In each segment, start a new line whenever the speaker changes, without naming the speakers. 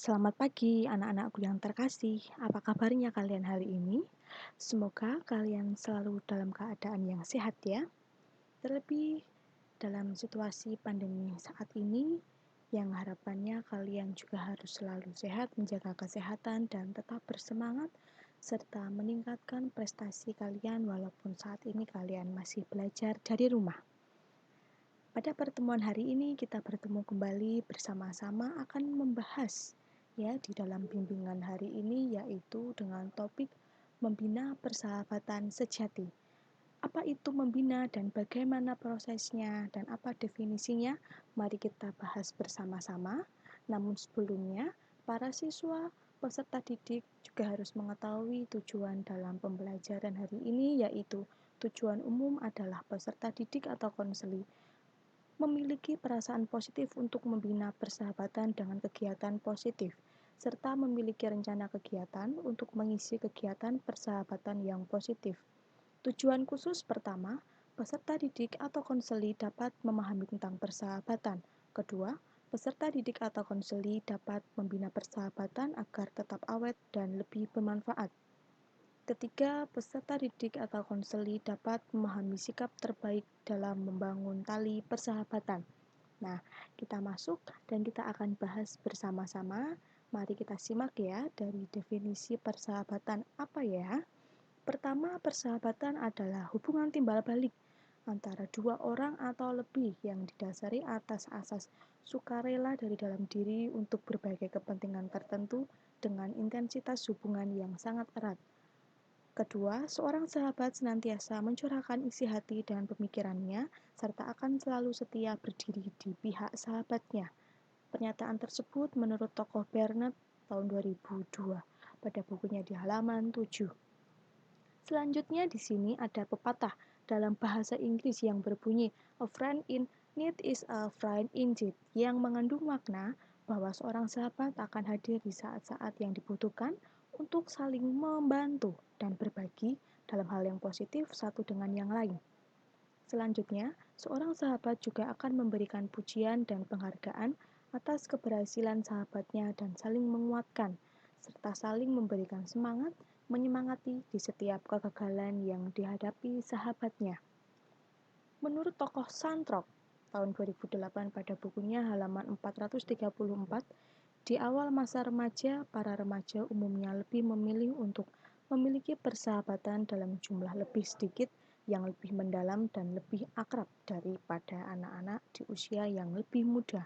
Selamat pagi anak-anakku yang terkasih. Apa kabarnya kalian hari ini? Semoga kalian selalu dalam keadaan yang sehat ya. Terlebih dalam situasi pandemi saat ini yang harapannya kalian juga harus selalu sehat, menjaga kesehatan dan tetap bersemangat serta meningkatkan prestasi kalian walaupun saat ini kalian masih belajar dari rumah. Pada pertemuan hari ini kita bertemu kembali bersama-sama akan membahas ya di dalam bimbingan hari ini yaitu dengan topik membina persahabatan sejati. Apa itu membina dan bagaimana prosesnya dan apa definisinya? Mari kita bahas bersama-sama. Namun sebelumnya, para siswa peserta didik juga harus mengetahui tujuan dalam pembelajaran hari ini yaitu tujuan umum adalah peserta didik atau konseli memiliki perasaan positif untuk membina persahabatan dengan kegiatan positif, serta memiliki rencana kegiatan untuk mengisi kegiatan persahabatan yang positif. Tujuan khusus pertama, peserta didik atau konseli dapat memahami tentang persahabatan. Kedua, peserta didik atau konseli dapat membina persahabatan agar tetap awet dan lebih bermanfaat. Ketiga, peserta didik atau konseli dapat memahami sikap terbaik dalam membangun tali persahabatan. Nah, kita masuk dan kita akan bahas bersama-sama. Mari kita simak ya dari definisi persahabatan apa ya. Pertama, persahabatan adalah hubungan timbal balik antara dua orang atau lebih yang didasari atas asas sukarela dari dalam diri untuk berbagai kepentingan tertentu dengan intensitas hubungan yang sangat erat. Kedua, seorang sahabat senantiasa mencurahkan isi hati dan pemikirannya, serta akan selalu setia berdiri di pihak sahabatnya. Pernyataan tersebut menurut tokoh Bernard tahun 2002 pada bukunya di halaman 7. Selanjutnya di sini ada pepatah dalam bahasa Inggris yang berbunyi "A friend in need is a friend indeed" yang mengandung makna bahwa seorang sahabat akan hadir di saat-saat yang dibutuhkan untuk saling membantu dan berbagi dalam hal yang positif satu dengan yang lain. Selanjutnya, seorang sahabat juga akan memberikan pujian dan penghargaan atas keberhasilan sahabatnya dan saling menguatkan, serta saling memberikan semangat, menyemangati di setiap kegagalan yang dihadapi sahabatnya. Menurut tokoh Santrok tahun 2008 pada bukunya halaman 434, di awal masa remaja, para remaja umumnya lebih memilih untuk memiliki persahabatan dalam jumlah lebih sedikit yang lebih mendalam dan lebih akrab daripada anak-anak di usia yang lebih muda.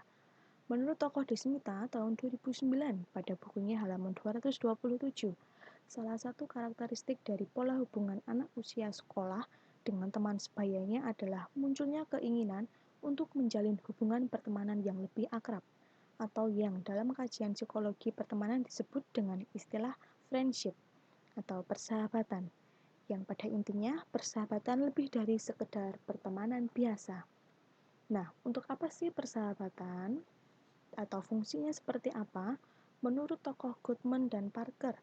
Menurut tokoh Desmita tahun 2009 pada bukunya halaman 227, salah satu karakteristik dari pola hubungan anak usia sekolah dengan teman sebayanya adalah munculnya keinginan untuk menjalin hubungan pertemanan yang lebih akrab, atau yang dalam kajian psikologi pertemanan disebut dengan istilah friendship atau persahabatan, yang pada intinya persahabatan lebih dari sekedar pertemanan biasa. Nah, untuk apa sih persahabatan? Atau fungsinya seperti apa? Menurut tokoh Goodman dan Parker,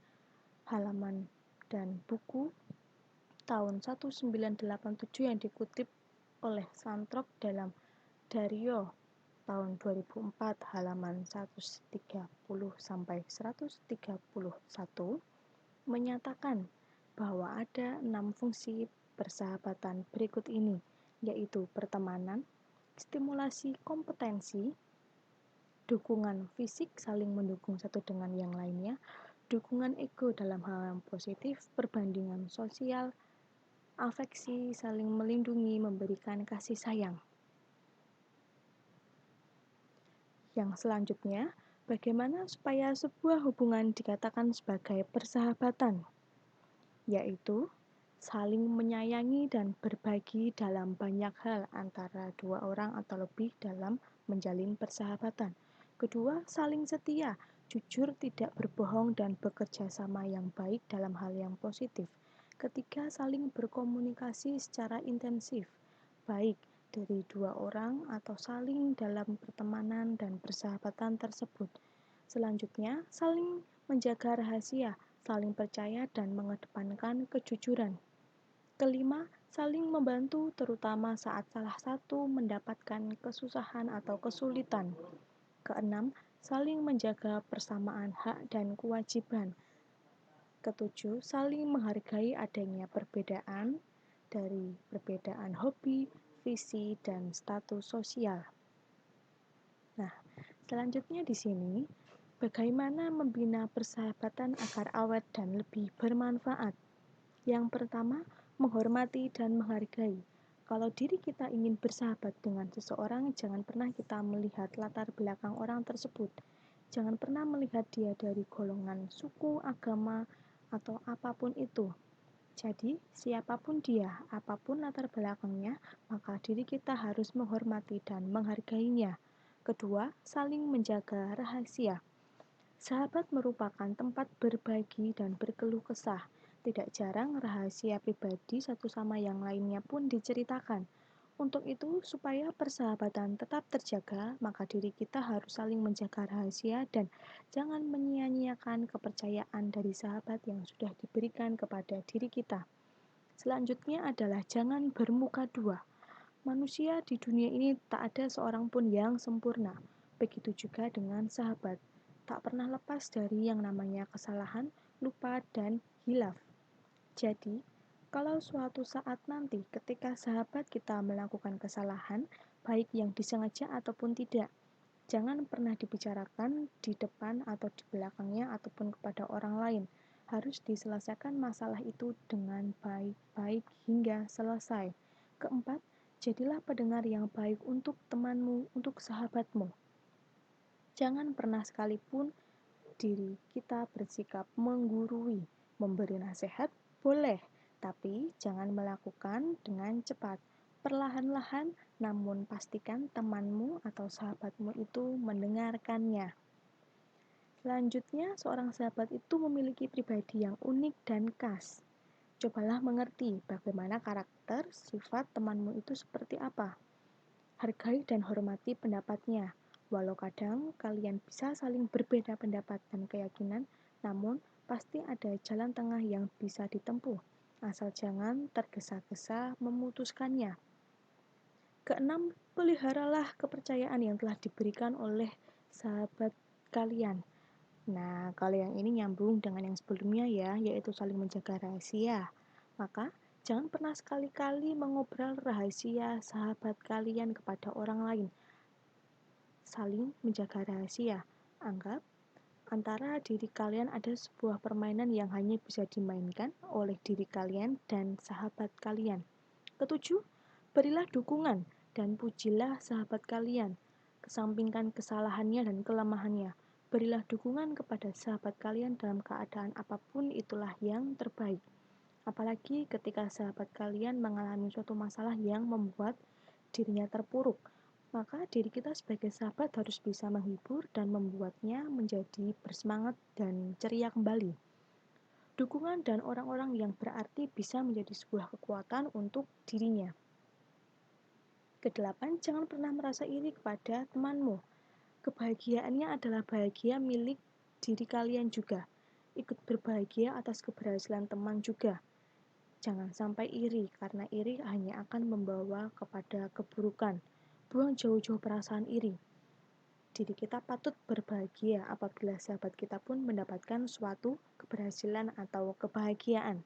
halaman dan buku tahun 1987 yang dikutip oleh Santrok dalam Dario tahun 2004 halaman 130 sampai 131 menyatakan bahwa ada 6 fungsi persahabatan berikut ini, yaitu pertemanan, stimulasi kompetensi, dukungan fisik saling mendukung satu dengan yang lainnya, dukungan ego dalam hal yang positif, perbandingan sosial, afeksi, saling melindungi, memberikan kasih sayang. Yang selanjutnya, bagaimana supaya sebuah hubungan dikatakan sebagai persahabatan? Yaitu saling menyayangi dan berbagi dalam banyak hal antara dua orang atau lebih dalam menjalin persahabatan. Kedua, saling setia, jujur, tidak berbohong, dan bekerja sama yang baik dalam hal yang positif. Ketiga, saling berkomunikasi secara intensif, baik dari dua orang atau saling dalam pertemanan dan persahabatan tersebut. Selanjutnya, saling menjaga rahasia, saling percaya dan mengedepankan kejujuran. Kelima, saling membantu terutama saat salah satu mendapatkan kesusahan atau kesulitan. Keenam, saling menjaga persamaan hak dan kewajiban. Ketujuh, saling menghargai adanya perbedaan dari perbedaan hobi, visi, dan status sosial. Nah, selanjutnya di sini, bagaimana membina persahabatan agar awet dan lebih bermanfaat? Yang pertama, menghormati dan menghargai. Kalau diri kita ingin bersahabat dengan seseorang, jangan pernah kita melihat latar belakang orang tersebut. Jangan pernah melihat dia dari golongan suku, agama, atau apapun itu. Jadi, siapapun dia, apapun latar belakangnya, maka diri kita harus menghormati dan menghargainya. Kedua, saling menjaga rahasia. Sahabat merupakan tempat berbagi dan berkeluh kesah. Tidak jarang rahasia pribadi satu sama yang lainnya pun diceritakan. Untuk itu, supaya persahabatan tetap terjaga, maka diri kita harus saling menjaga rahasia dan jangan menyia-nyiakan kepercayaan dari sahabat yang sudah diberikan kepada diri kita. Selanjutnya adalah jangan bermuka dua. Manusia di dunia ini tak ada seorang pun yang sempurna. Begitu juga dengan sahabat. Tak pernah lepas dari yang namanya kesalahan, lupa, dan hilaf. Jadi, kalau suatu saat nanti ketika sahabat kita melakukan kesalahan, baik yang disengaja ataupun tidak, jangan pernah dibicarakan di depan atau di belakangnya ataupun kepada orang lain. Harus diselesaikan masalah itu dengan baik-baik hingga selesai. Keempat, jadilah pendengar yang baik untuk temanmu, untuk sahabatmu. Jangan pernah sekalipun diri kita bersikap menggurui. Memberi nasihat boleh, tapi jangan melakukan dengan cepat. Perlahan-lahan, namun pastikan temanmu atau sahabatmu itu mendengarkannya. Selanjutnya, seorang sahabat itu memiliki pribadi yang unik dan khas. Cobalah mengerti bagaimana karakter, sifat temanmu itu seperti apa. Hargai dan hormati pendapatnya. Walau kadang kalian bisa saling berbeda pendapat dan keyakinan, namun pasti ada jalan tengah yang bisa ditempuh, asal jangan tergesa-gesa memutuskannya. Keenam, peliharalah kepercayaan yang telah diberikan oleh sahabat kalian. Nah, kalau yang ini nyambung dengan yang sebelumnya ya, yaitu saling menjaga rahasia. Maka, jangan pernah sekali-kali mengobrol rahasia sahabat kalian kepada orang lain. Saling menjaga rahasia. Anggap antara diri kalian ada sebuah permainan yang hanya bisa dimainkan oleh diri kalian dan sahabat kalian. Ketujuh, berilah dukungan dan pujilah sahabat kalian. Kesampingkan kesalahannya dan kelemahannya. Berilah dukungan kepada sahabat kalian dalam keadaan apapun, itulah yang terbaik. Apalagi ketika sahabat kalian mengalami suatu masalah yang membuat dirinya terpuruk, maka diri kita sebagai sahabat harus bisa menghibur dan membuatnya menjadi bersemangat dan ceria kembali. Dukungan dan orang-orang yang berarti bisa menjadi sebuah kekuatan untuk dirinya. Kedelapan, jangan pernah merasa iri kepada temanmu. Kebahagiaannya adalah bahagia milik diri kalian juga. Ikut berbahagia atas keberhasilan teman juga. Jangan sampai iri, karena iri hanya akan membawa kepada keburukan. Buang jauh-jauh perasaan iri. Diri kita patut berbahagia apabila sahabat kita pun mendapatkan suatu keberhasilan atau kebahagiaan.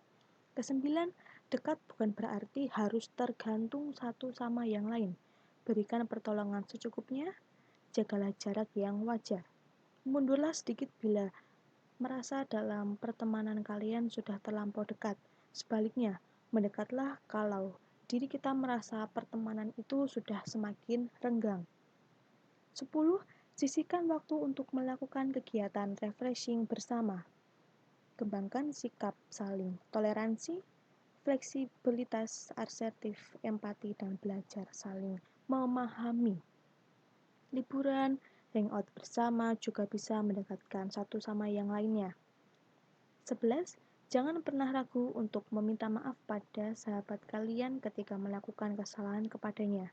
Kesembilan, dekat bukan berarti harus tergantung satu sama yang lain. Berikan pertolongan secukupnya, jagalah jarak yang wajar. Mundurlah sedikit bila merasa dalam pertemanan kalian sudah terlampau dekat. Sebaliknya, mendekatlah kalau diri kita merasa pertemanan itu sudah semakin renggang. 10. Sisihkan waktu untuk melakukan kegiatan refreshing bersama. Kembangkan sikap saling toleransi, fleksibilitas, asertif, empati, dan belajar saling memahami. Liburan, hangout bersama juga bisa mendekatkan satu sama yang lainnya. 11. Jangan pernah ragu untuk meminta maaf pada sahabat kalian ketika melakukan kesalahan kepadanya.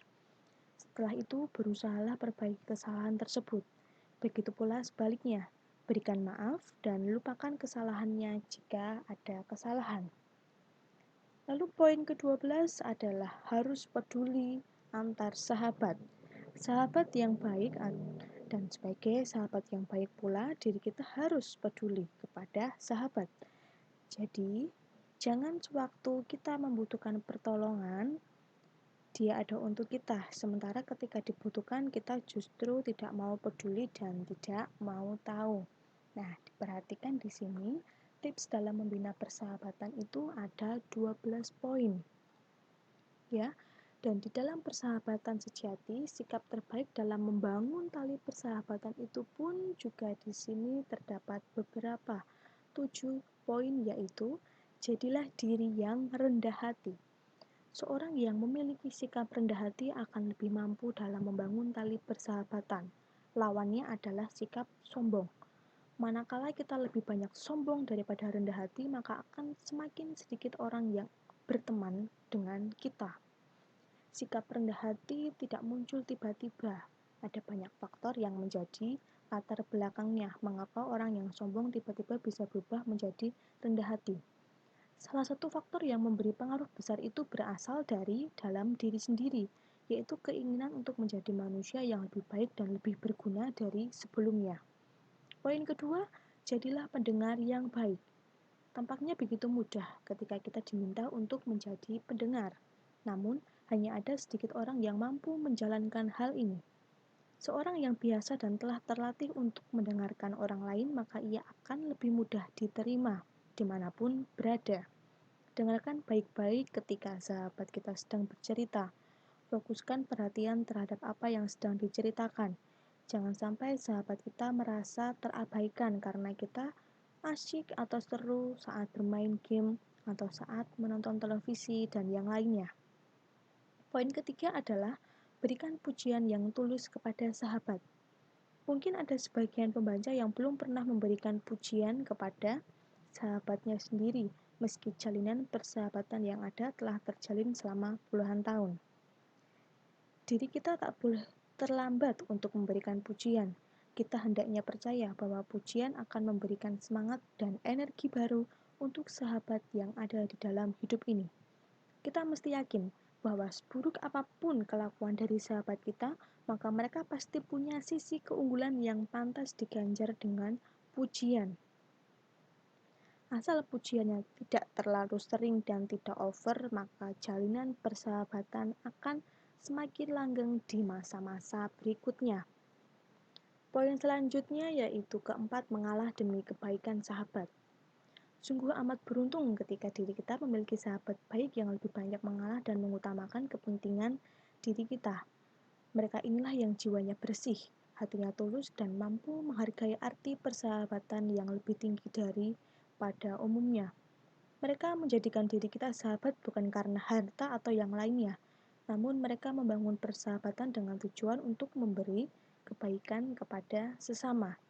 Setelah itu, berusahalah perbaiki kesalahan tersebut. Begitu pula sebaliknya, berikan maaf dan lupakan kesalahannya jika ada kesalahan. Lalu poin ke-12 adalah harus peduli antar sahabat. Sahabat yang baik Dan sebagai sahabat yang baik pula, diri kita harus peduli kepada sahabat. Jadi, jangan sewaktu kita membutuhkan pertolongan, dia ada untuk kita. Sementara ketika dibutuhkan, kita justru tidak mau peduli dan tidak mau tahu. Nah, diperhatikan di sini, tips dalam membina persahabatan itu ada 12 poin. Ya, dan di dalam persahabatan sejati, sikap terbaik dalam membangun tali persahabatan itu pun juga di sini terdapat beberapa 7 poin, yaitu jadilah diri yang rendah hati. Seorang yang memiliki sikap rendah hati akan lebih mampu dalam membangun tali persahabatan. Lawannya adalah sikap sombong. Manakala kita lebih banyak sombong daripada rendah hati, maka akan semakin sedikit orang yang berteman dengan kita. Sikap rendah hati tidak muncul tiba-tiba. Ada banyak faktor yang menjadi latar belakangnya mengapa orang yang sombong tiba-tiba bisa berubah menjadi rendah hati. Salah satu faktor yang memberi pengaruh besar itu berasal dari dalam diri sendiri, yaitu keinginan untuk menjadi manusia yang lebih baik dan lebih berguna dari sebelumnya. Poin kedua, jadilah pendengar yang baik. Tampaknya begitu mudah ketika kita diminta untuk menjadi pendengar. Namun, hanya ada sedikit orang yang mampu menjalankan hal ini. Seorang yang biasa dan telah terlatih untuk mendengarkan orang lain, maka ia akan lebih mudah diterima dimanapun berada. Dengarkan baik-baik ketika sahabat kita sedang bercerita. Fokuskan perhatian terhadap apa yang sedang diceritakan. Jangan sampai sahabat kita merasa terabaikan karena kita asyik atau seru saat bermain game atau saat menonton televisi dan yang lainnya. Poin ketiga adalah berikan pujian yang tulus kepada sahabat. Mungkin ada sebagian pembaca yang belum pernah memberikan pujian kepada sahabatnya sendiri, meski jalinan persahabatan yang ada telah terjalin selama puluhan tahun. Diri kita tak boleh terlambat untuk memberikan pujian. Kita hendaknya percaya bahwa pujian akan memberikan semangat dan energi baru untuk sahabat yang ada di dalam hidup ini. Kita mesti yakin bahwa seburuk apapun kelakuan dari sahabat kita, maka mereka pasti punya sisi keunggulan yang pantas diganjar dengan pujian. Asal pujiannya tidak terlalu sering dan tidak over, maka jalinan persahabatan akan semakin langgeng di masa-masa berikutnya. Poin selanjutnya yaitu keempat, mengalah demi kebaikan sahabat. Sungguh amat beruntung ketika diri kita memiliki sahabat baik yang lebih banyak mengalah dan mengutamakan kepentingan diri kita. Mereka inilah yang jiwanya bersih, hatinya tulus, dan mampu menghargai arti persahabatan yang lebih tinggi dari pada umumnya. Mereka menjadikan diri kita sahabat bukan karena harta atau yang lainnya, namun mereka membangun persahabatan dengan tujuan untuk memberi kebaikan kepada sesama.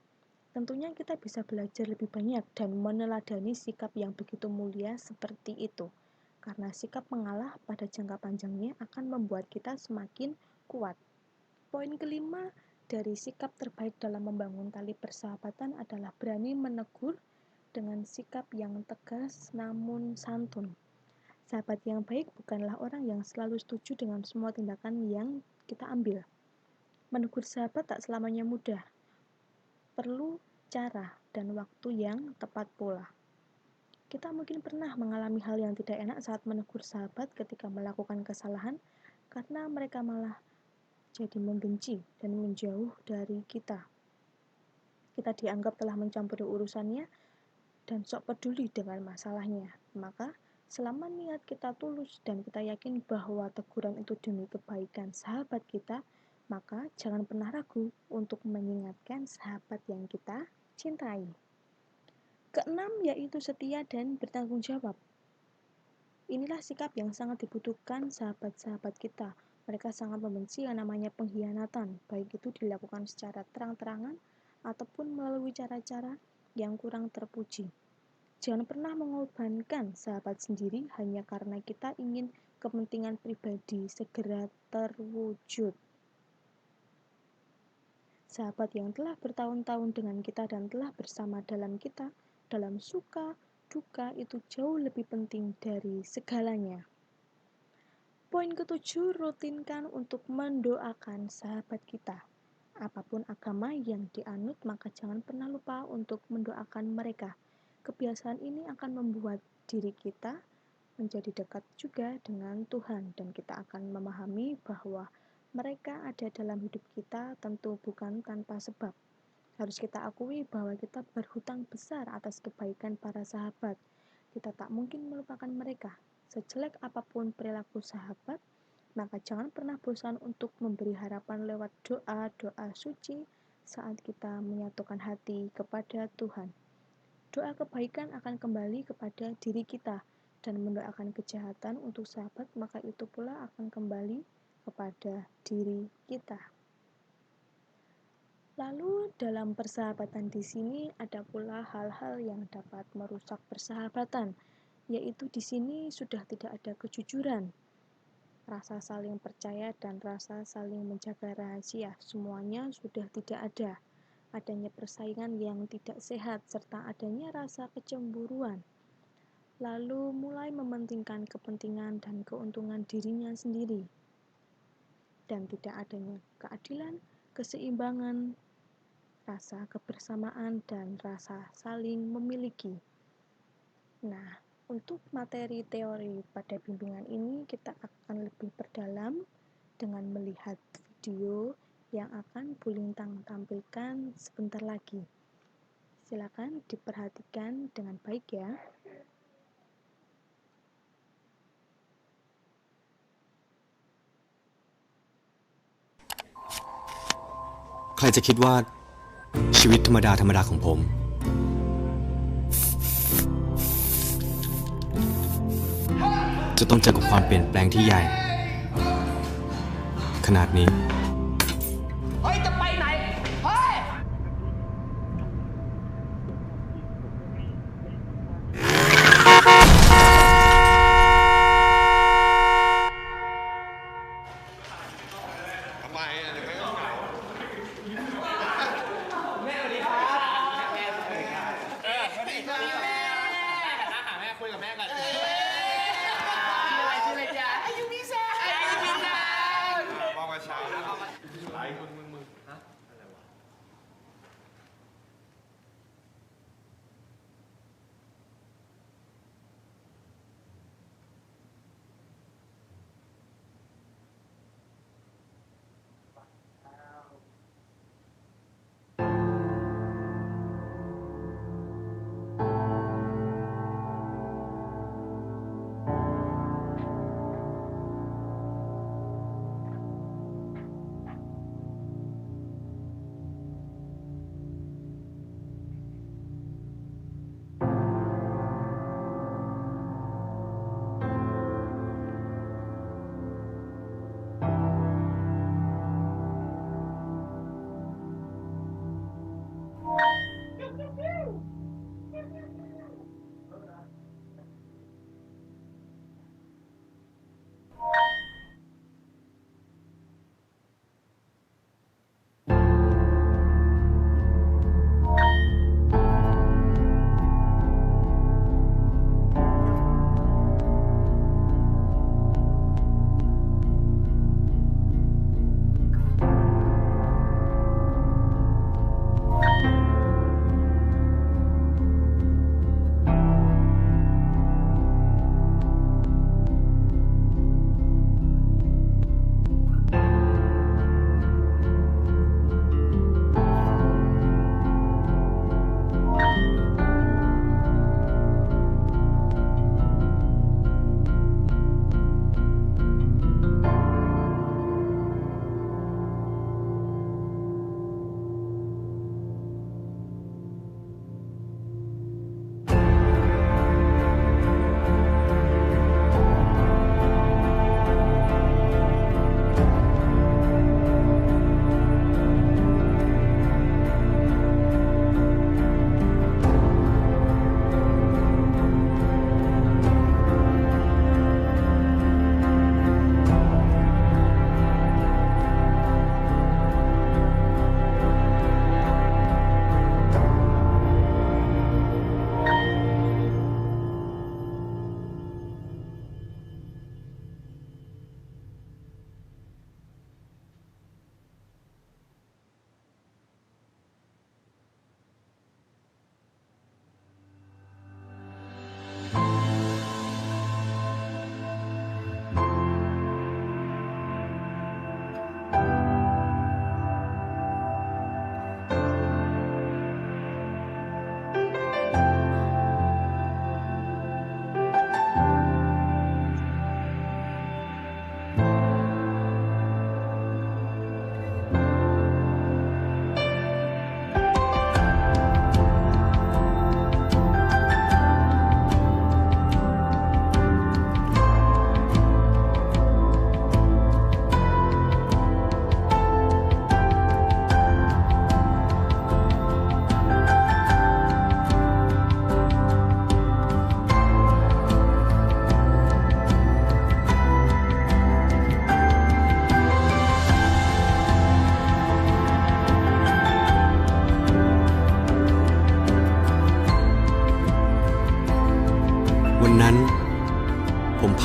Tentunya kita bisa belajar lebih banyak dan meneladani sikap yang begitu mulia seperti itu. Karena sikap mengalah pada jangka panjangnya akan membuat kita semakin kuat. Poin kelima dari sikap terbaik dalam membangun tali persahabatan adalah berani menegur dengan sikap yang tegas namun santun. Sahabat yang baik bukanlah orang yang selalu setuju dengan semua tindakan yang kita ambil. Menegur sahabat tak selamanya mudah. Perlu cara dan waktu yang tepat pula. Kita mungkin pernah mengalami hal yang tidak enak saat menegur sahabat ketika melakukan kesalahan, karena mereka malah jadi membenci dan menjauh dari kita. Kita dianggap telah mencampuri urusannya dan sok peduli dengan masalahnya. Maka, selama niat kita tulus dan kita yakin bahwa teguran itu demi kebaikan sahabat kita, maka jangan pernah ragu untuk mengingatkan sahabat yang kita cintai. Keenam yaitu setia dan bertanggung jawab. Inilah sikap yang sangat dibutuhkan sahabat-sahabat kita. Mereka sangat membenci yang namanya pengkhianatan, baik itu dilakukan secara terang-terangan ataupun melalui cara-cara yang kurang terpuji. Jangan pernah mengorbankan sahabat sendiri hanya karena kita ingin kepentingan pribadi segera terwujud. Sahabat yang telah bertahun-tahun dengan kita dan telah bersama dalam kita, dalam suka, duka itu jauh lebih penting dari segalanya. Poin ketujuh, rutinkan untuk mendoakan sahabat kita. Apapun agama yang dianut, maka jangan pernah lupa untuk mendoakan mereka. Kebiasaan ini akan membuat diri kita menjadi dekat juga dengan Tuhan, dan kita akan memahami bahwa mereka ada dalam hidup kita tentu bukan tanpa sebab. Harus kita akui bahwa kita berhutang besar atas kebaikan para sahabat. Kita tak mungkin melupakan mereka. Sejelek apapun perilaku sahabat, maka jangan pernah bosan untuk memberi harapan lewat doa-doa suci saat kita menyatukan hati kepada Tuhan. Doa kebaikan akan kembali kepada diri kita, dan mendoakan kejahatan untuk sahabat, maka itu pula akan kembali kepada diri kita. Lalu dalam persahabatan di sini ada pula hal-hal yang dapat merusak persahabatan, yaitu di sini sudah tidak ada kejujuran, rasa saling percaya dan rasa saling menjaga rahasia, semuanya sudah tidak ada. Adanya persaingan yang tidak sehat serta adanya rasa kecemburuan. Lalu mulai mementingkan kepentingan dan keuntungan dirinya sendiri. Dan tidak adanya keadilan, keseimbangan, rasa kebersamaan, dan rasa saling memiliki. Nah, untuk materi teori pada bimbingan ini kita akan lebih perdalam dengan melihat video yang akan Bu Lintang tampilkan sebentar lagi. Silakan diperhatikan dengan baik ya.
ใครจะคิดว่าชีวิตธรรมดาของผมจะต้องเจอกับความเปลี่ยนแปลงที่ใหญ่ขนาดนี้
เฮ้ย จะไปไหน เฮ้ย
ทำไมอ่ะเดี๋ยวไม่ต้องเหงา
แม่สวัสดีครับแม่สวัสดีครับสวัสดีครับแม่หาแม่คุยกับแม่ก่อนชื่ออะไรจ๊ะอายุพิเศษอายุพิเศษ
ว่าเมื่อเช้านะ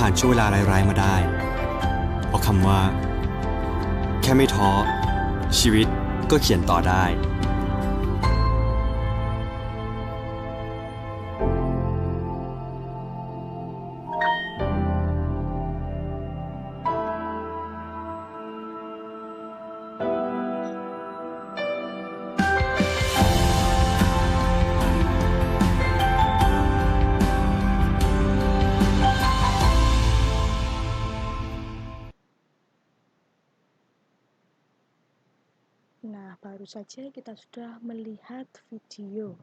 านช่วงเวลาร้ายๆมาได้เพราะคำว่า แค่ไม่ท้อชีวิตก็เขียนต่อได้
Nah, baru saja kita sudah melihat video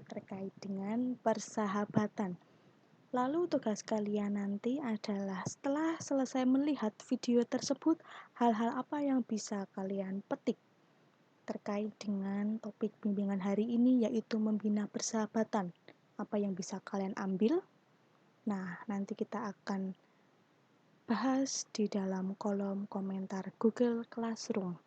terkait dengan persahabatan. Lalu tugas kalian nanti adalah setelah selesai melihat video tersebut, hal-hal apa yang bisa kalian petik terkait dengan topik bimbingan hari ini, yaitu membina persahabatan. Apa yang bisa kalian ambil? Nah, nanti kita akan bahas di dalam kolom komentar Google Classroom.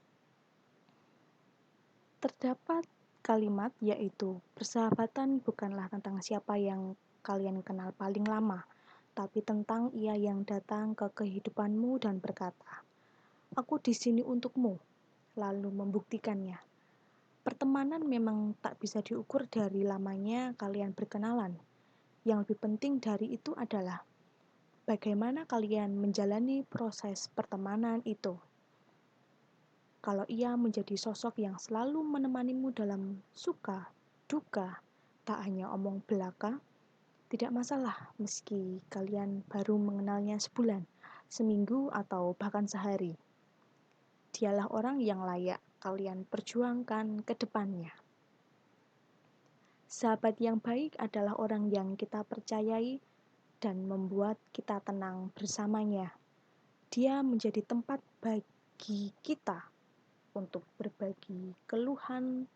Terdapat kalimat yaitu, persahabatan bukanlah tentang siapa yang kalian kenal paling lama, tapi tentang ia yang datang ke kehidupanmu dan berkata, "Aku di sini untukmu," lalu membuktikannya. Pertemanan memang tak bisa diukur dari lamanya kalian berkenalan. Yang lebih penting dari itu adalah bagaimana kalian menjalani proses pertemanan itu. Kalau ia menjadi sosok yang selalu menemanimu dalam suka, duka, tak hanya omong belaka, tidak masalah meski kalian baru mengenalnya sebulan, seminggu, atau bahkan sehari. Dialah orang yang layak kalian perjuangkan ke depannya. Sahabat yang baik adalah orang yang kita percayai dan membuat kita tenang bersamanya. Dia menjadi tempat bagi kita untuk berbagi keluhan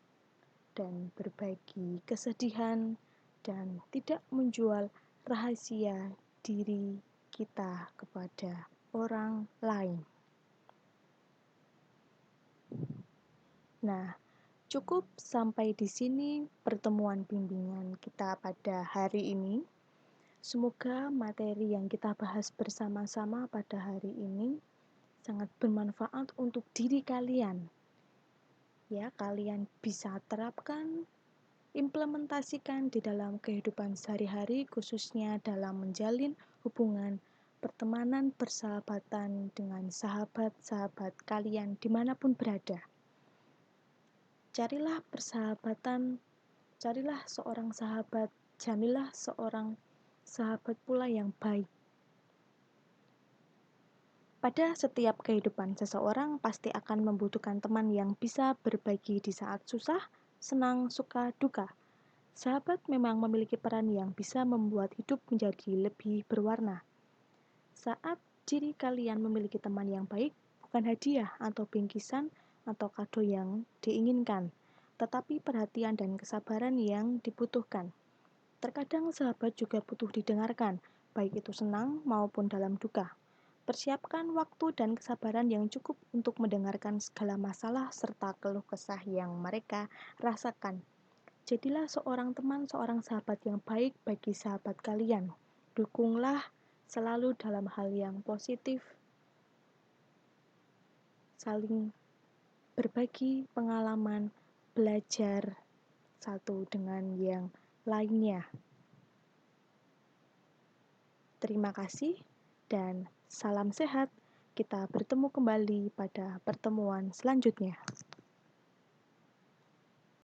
dan berbagi kesedihan dan tidak menjual rahasia diri kita kepada orang lain. Nah, cukup sampai di sini pertemuan bimbingan kita pada hari ini. Semoga materi yang kita bahas bersama-sama pada hari ini sangat bermanfaat untuk diri kalian. Ya, kalian bisa terapkan, implementasikan di dalam kehidupan sehari-hari, khususnya dalam menjalin hubungan pertemanan, persahabatan dengan sahabat-sahabat kalian dimanapun berada. Carilah persahabatan, carilah seorang sahabat, jadilah seorang sahabat pula yang baik. Pada setiap kehidupan seseorang pasti akan membutuhkan teman yang bisa berbagi di saat susah, senang, suka, duka. Sahabat memang memiliki peran yang bisa membuat hidup menjadi lebih berwarna. Saat diri kalian memiliki teman yang baik, bukan hadiah atau bingkisan atau kado yang diinginkan, tetapi perhatian dan kesabaran yang dibutuhkan. Terkadang sahabat juga butuh didengarkan, baik itu senang maupun dalam duka. Persiapkan waktu dan kesabaran yang cukup untuk mendengarkan segala masalah serta keluh kesah yang mereka rasakan. Jadilah seorang teman, seorang sahabat yang baik bagi sahabat kalian. Dukunglah selalu dalam hal yang positif. Saling berbagi pengalaman, belajar satu dengan yang lainnya. Terima kasih dan salam sehat. Kita bertemu kembali pada pertemuan selanjutnya.